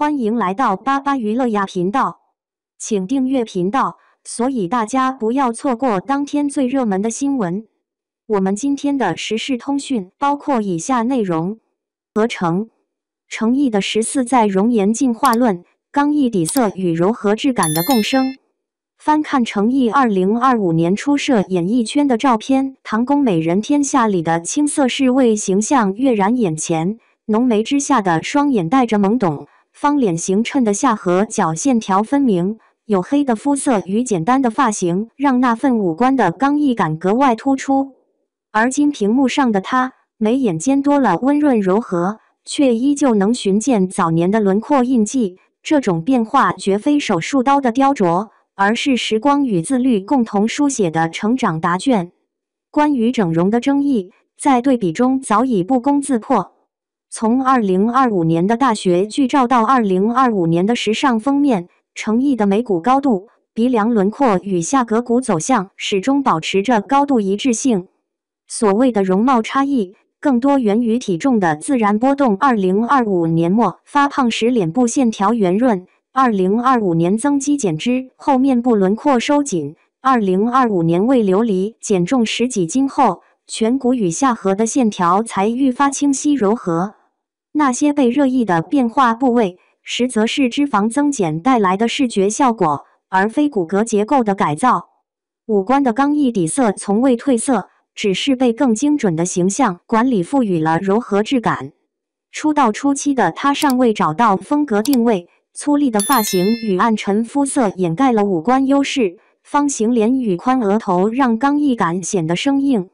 欢迎来到巴巴娱乐呀频道，请订阅频道，所以大家不要错过当天最热门的新闻。我们今天的时事通讯包括以下内容：合成诚意的14载容颜进化论，刚毅底色与柔和质感的共生。翻看诚意2025年初涉演艺圈的照片，唐宫美人天下里的青涩侍卫形象跃然眼前，浓眉之下的双眼带着懵懂。方脸形衬的下颌角线条分明，黝黑的肤色与简单的发型让那份五官的刚毅感格外突出。而今屏幕上的她，眉眼间多了温润柔和，却依旧能寻见早年的轮廓印记。这种变化绝非手术刀的雕琢，而是时光与自律共同书写的成长答卷。关于整容的争议，在对比中早已不攻自破。从2025年的大学剧照到2025年的时尚封面，诚意的眉骨高度、鼻梁轮廓与下颌骨走向始终保持着高度一致性。所谓的容貌差异，更多源于体重的自然波动。2025年末发胖时脸部线条圆润，2025年增肌减脂后面部轮廓收紧，2025年为琉璃减重10几斤后，颧骨与下颌的线条才愈发清晰柔和。那些被热议的变化部位，实则是脂肪增减带来的视觉效果，而非骨骼结构的改造。五官的刚毅底色从未褪色，只是被更精准的形象管理赋予了柔和质感。出道初期的她尚未找到风格定位，粗粝的发型与暗沉肤色掩盖了五官优势，方形脸与宽额头让刚毅感显得生硬。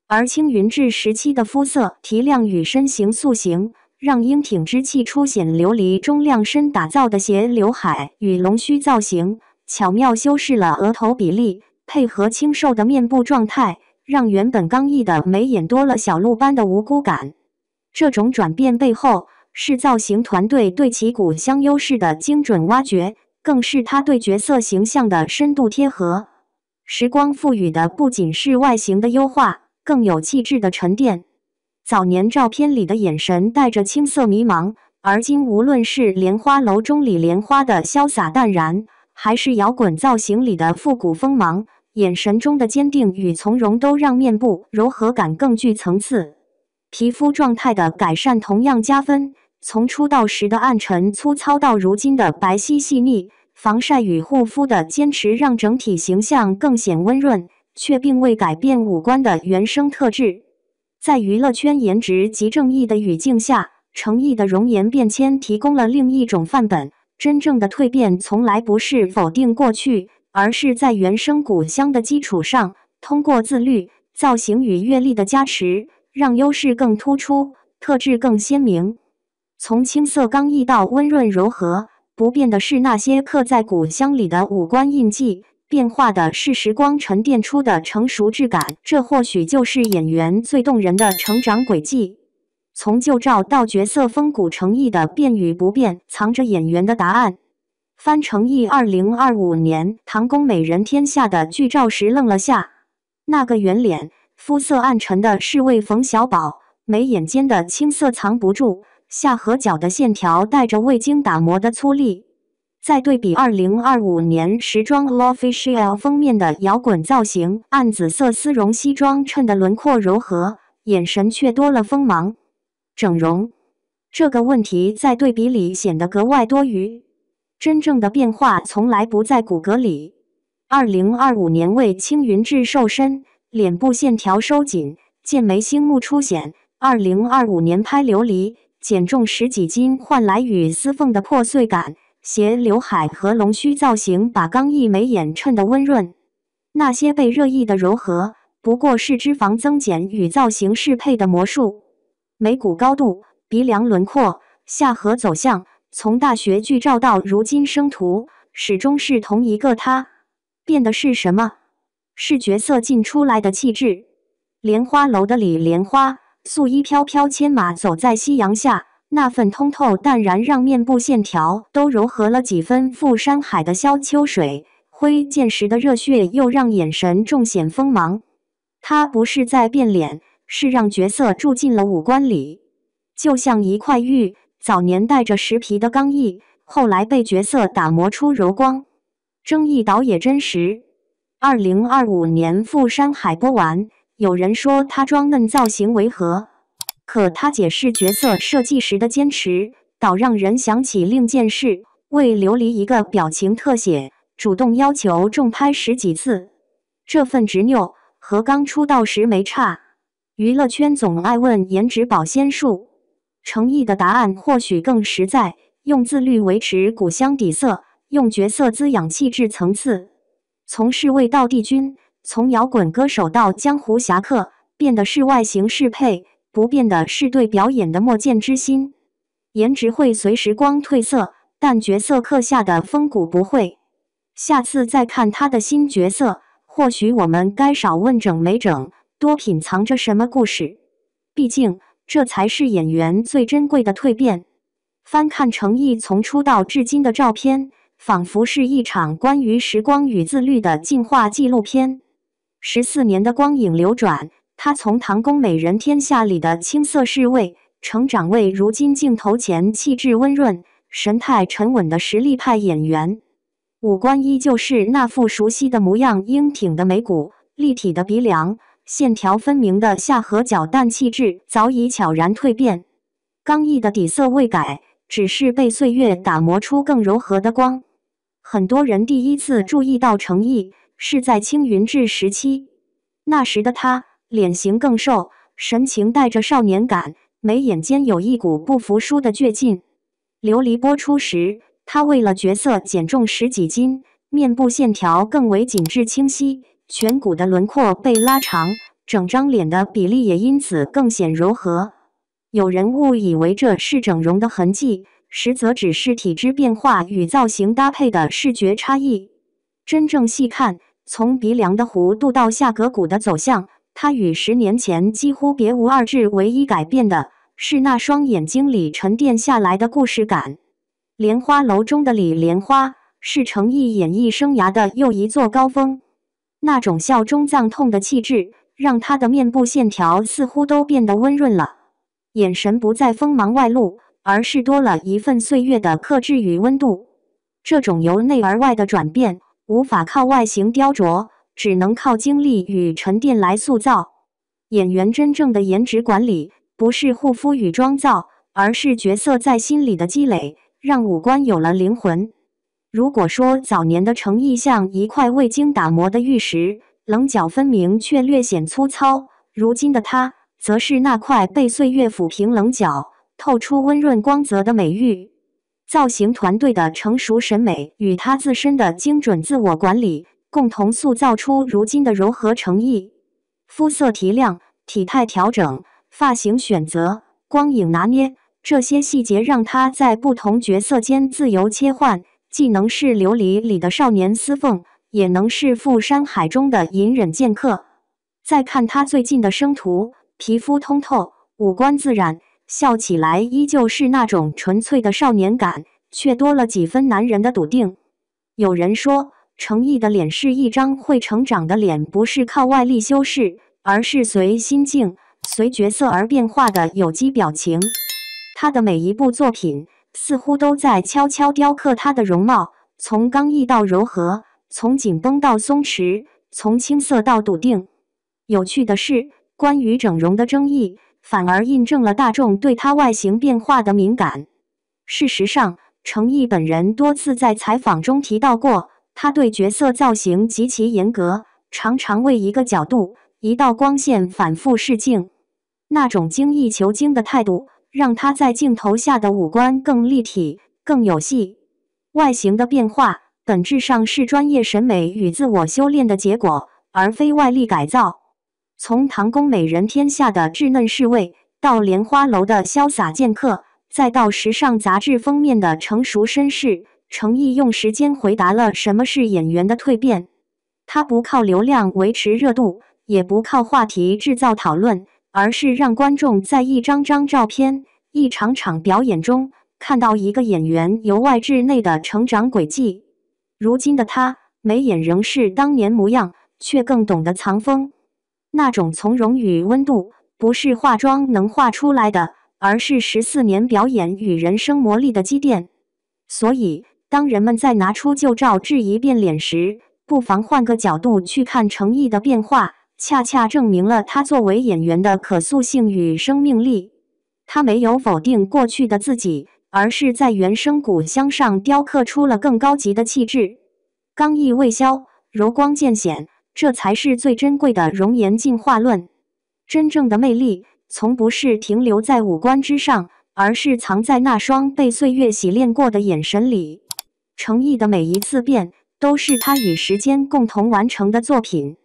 而青云志时期的肤色提亮与身形塑形，让英挺之气凸显。琉璃中量身打造的斜刘海与龙须造型，巧妙修饰了额头比例，配合清瘦的面部状态，让原本刚毅的眉眼多了小鹿般的无辜感。这种转变背后，是造型团队对其骨相优势的精准挖掘，更是他对角色形象的深度贴合。时光赋予的不仅是外形的优化，更有气质的沉淀。早年照片里的眼神带着青涩迷茫，而今无论是莲花楼中李莲花的潇洒淡然，还是摇滚造型里的复古锋芒，眼神中的坚定与从容都让面部柔和感更具层次。皮肤状态的改善同样加分，从出道时的暗沉粗糙到如今的白皙细腻，防晒与护肤的坚持让整体形象更显温润，却并未改变五官的原生特质。在娱乐圈颜值及正义的语境下，诚意的容颜变迁提供了另一种范本。真正的蜕变从来不是否定过去，而是在原生骨香的基础上，通过自律、造型与阅历的加持，让优势更突出，特质更鲜明。从青涩刚毅到温润柔和，不变的是那些刻在骨香里的五官印记，变化的是时光沉淀出的成熟质感，这或许就是演员最动人的成长轨迹。从旧照到角色风骨，诚意的变与不变，藏着演员的答案。翻诚意2025年唐宫美人天下的剧照时愣了下，那个圆脸、肤色暗沉的侍卫冯小宝，眉眼间的青涩藏不住，下颌角的线条带着未经打磨的粗粝。再对比2025年时装 L'Officiel 封面的摇滚造型，暗紫色丝绒西装衬得轮廓柔和，眼神却多了锋芒。整容这个问题在对比里显得格外多余。真正的变化从来不在骨骼里。2025年为青云志瘦身，脸部线条收紧，剑眉星目凸显；2025年拍琉璃，减重10几斤换来与丝缝的破碎感。斜刘海和龙须造型把刚毅眉眼衬得温润。那些被热议的柔和，不过是脂肪增减与造型适配的魔术。眉骨高度、鼻梁轮廓、下颌走向，从大学剧照到如今生图，始终是同一个她。变的是什么？是角色进出来的气质。莲花楼的李莲花，素衣飘飘牵马走在夕阳下，那份通透淡然让面部线条都柔和了几分。赴山海的萧秋水，挥剑时的热血又让眼神重显锋芒。他不是在变脸，是让角色住进了五官里。就像一块玉，早年带着实皮的刚毅，后来被角色打磨出柔光。争议倒也真实。2025年赴山海播完，有人说他装嫩造型为何？可他解释角色设计时的坚持，倒让人想起另件事，为琉璃一个表情特写，主动要求重拍10几次。这份执拗和刚出道时没差。娱乐圈总爱问颜值保鲜术，程毅的答案或许更实在：用自律维持骨香底色，用角色滋养气质层次。从侍卫到帝君，从摇滚歌手到江湖侠客，变的是外形适配，不变的是对表演的墨见之心。颜值会随时光褪色，但角色刻下的风骨不会。下次再看他的新角色，或许我们该少问整没整，多品藏着什么故事。毕竟，这才是演员最珍贵的蜕变。翻看程毅从出道至今的照片，仿佛是一场关于时光与自律的进化纪录片。14年的光影流转，他从唐宫美人天下里的青涩侍卫，成长为如今镜头前气质温润、神态沉稳的实力派演员。五官依旧是那副熟悉的模样，英挺的眉骨，立体的鼻梁，线条分明的下颌角，但气质早已悄然蜕变。刚毅的底色未改，只是被岁月打磨出更柔和的光。很多人第一次注意到程毅是在青云志时期，那时的他脸型更瘦，神情带着少年感，眉眼间有一股不服输的倔劲。琉璃播出时，他为了角色减重10几斤，面部线条更为紧致清晰，颧骨的轮廓被拉长，整张脸的比例也因此更显柔和。有人误以为这是整容的痕迹，实则只是体质变化与造型搭配的视觉差异。真正细看，从鼻梁的弧度到下颌骨的走向，他与10年前几乎别无二致，唯一改变的是那双眼睛里沉淀下来的故事感。莲花楼中的李莲花是程毅演艺生涯的又一座高峰，那种笑中藏痛的气质，让他的面部线条似乎都变得温润了，眼神不再锋芒外露，而是多了一份岁月的克制与温度。这种由内而外的转变，无法靠外形雕琢，只能靠经历与沉淀来塑造。演员真正的颜值管理，不是护肤与妆造，而是角色在心里的积累，让五官有了灵魂。如果说早年的程毅像一块未经打磨的玉石，棱角分明却略显粗糙，如今的他则是那块被岁月抚平棱角，透出温润光泽的美玉。造型团队的成熟审美与他自身的精准自我管理，共同塑造出如今的柔和程毅。肤色提亮、体态调整、发型选择、光影拿捏，这些细节让他在不同角色间自由切换，既能是琉璃里的少年司凤，也能是赴山海中的隐忍剑客。再看他最近的生图，皮肤通透，五官自然，笑起来依旧是那种纯粹的少年感，却多了几分男人的笃定。有人说，程毅的脸是一张会成长的脸，不是靠外力修饰，而是随心境、随角色而变化的有机表情。他的每一部作品似乎都在悄悄雕刻他的容貌，从刚毅到柔和，从紧绷到松弛，从青涩到笃定。有趣的是，关于整容的争议反而印证了大众对他外形变化的敏感。事实上，程毅本人多次在采访中提到过，他对角色造型极其严格，常常为一个角度、一道光线反复试镜。那种精益求精的态度，让他在镜头下的五官更立体、更有戏。外形的变化，本质上是专业审美与自我修炼的结果，而非外力改造。从唐宫美人天下的稚嫩侍卫，到莲花楼的潇洒剑客，再到时尚杂志封面的成熟绅士，程毅用时间回答了什么是演员的蜕变。他不靠流量维持热度，也不靠话题制造讨论，而是让观众在一张张照片、一场场表演中，看到一个演员由外至内的成长轨迹。如今的他，眉眼仍是当年模样，却更懂得藏锋。那种从容与温度，不是化妆能画出来的，而是14年表演与人生磨砺的积淀。所以，当人们在拿出旧照质疑变脸时，不妨换个角度去看程毅的变化，恰恰证明了他作为演员的可塑性与生命力。他没有否定过去的自己，而是在原生骨香上雕刻出了更高级的气质。刚毅未消，柔光渐显，这才是最珍贵的容颜进化论。真正的魅力，从不是停留在五官之上，而是藏在那双被岁月洗练过的眼神里。程毅的每一次变，都是他与时间共同完成的作品。